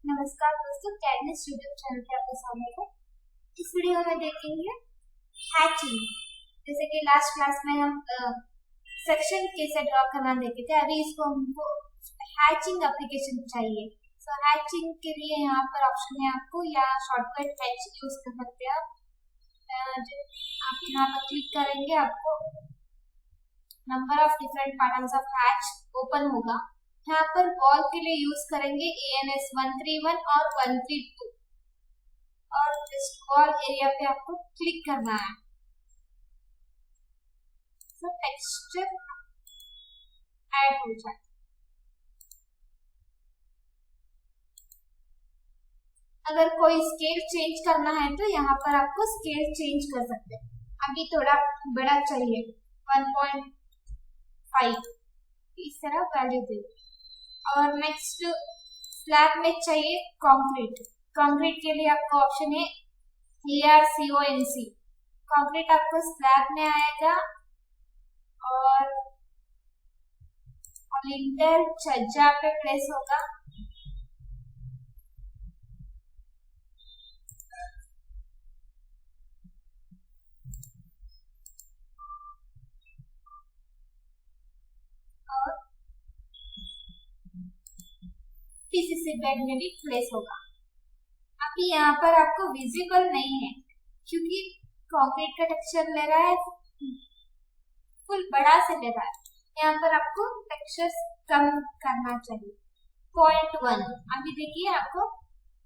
नमस्कार दोस्तों, CAD NEST YouTube channel पे आपका स्वागत है। इस वीडियो में देखेंगे हैचिंग। जैसे कि लास्ट क्लास में हम सेक्शन कैसे ड्रॉ करना देखे थे, अभी इसको हमको हैचिंग एप्लीकेशन चाहिए। सो हैचिंग के लिए यहाँ पर ऑप्शन है आपको, या शॉर्टकट हैच यूज कर सकते हैं आप यहाँ पर क्लिक करेंगे, आपको number of different patterns of hatch open होगा। यहाँ पर वॉल के लिए यूज करेंगे ANS 131 और 132 और इस वॉल एरिया पे आपको क्लिक करना है। तो टेक्सचर ऐड हो जाए। अगर कोई स्केल चेंज करना है तो यहाँ पर आपको स्केल चेंज कर सकते हैं। अभी थोड़ा बड़ा चाहिए 1.5, इस तरह वैल्यू दे। और नेक्स्ट स्लैब में चाहिए कंक्रीट। कंक्रीट के लिए आपको ऑप्शन है ARCONC। कंक्रीट आपको स्लैब में आएगा और लिंटर छज्जा पे प्लेस होगा। और PCC बेड में भी प्लेस होगा। अभी यहाँ पर आपको विजिबल नहीं है क्योंकि कंक्रीट का टेक्सचर ले रहा है, फुल बड़ा से ले रहा है। यहाँ पर आपको टेक्सचर कम करना चाहिए 0.1। अभी देखिए आपको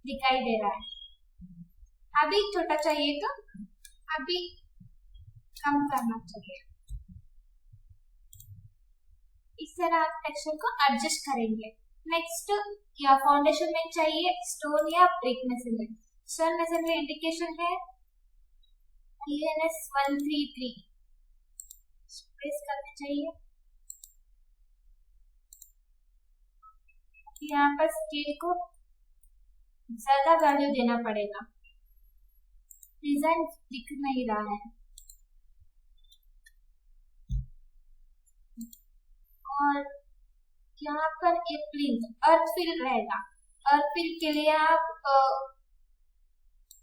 दिखाई दे रहा है। अभी छोटा चाहिए तो अभी कम करना चाहिए। इस तरह आप टेक्सचर को एडजस्ट करेंगे। नेक्स्ट या फाउंडेशन में चाहिए स्टोन या brick masonry. Stone masonry indication है ANS 133 प्रेस करना चाहिए। यहाँ पर स्केल को ज्यादा वैल्यू देना पड़ेगा, डिजाइन दिख नहीं रहा है। और यहाँ पर एक प्लिंथ अर्थ फिल रहेगा। अर्थ फिल के लिए आप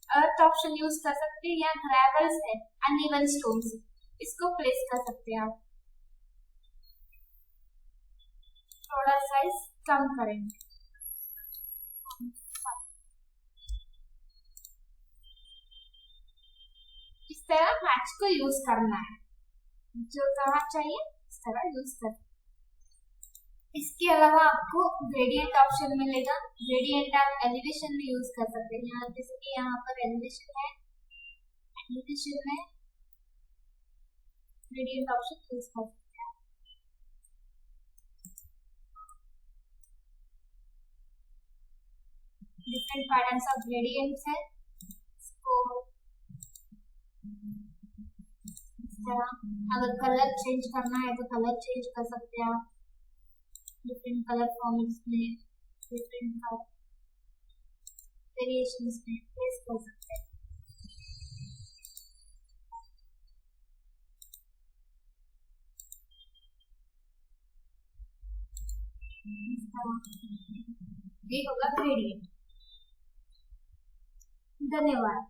अर्थ ऑप्शन यूज कर सकते हैं, या ग्रेवल्स है अनइवन स्टोन्स, इसको प्लेस कर सकते हैं आप। थोड़ा साइज कम करेंगे। इस तरह हैच को यूज करना है, जो कहाँ चाहिए इस तरह यूज कर। इसके अलावा आपको ग्रेडियंट ऑप्शन मिलेगा। ग्रेडियंट आप एलिवेशन में यूज कर सकते हैं। यहाँ जैसे कि यहाँ पर एलिवेशन में ग्रेडियंट ऑप्शन यूज कर सकते हैं। डिफरेंट पैटर्न्स ऑफ ग्रेडियंट्स है। इसको इस तरह अगर कलर चेंज करना है तो कलर चेंज कर सकते हैं आप। डिफरेंट कलर फॉर्मेट्स में, डिफरेंट कलर वेरिएशंस में प्लेस कर सकते हैं। ये होगा ग्रेडियंट। धन्यवाद।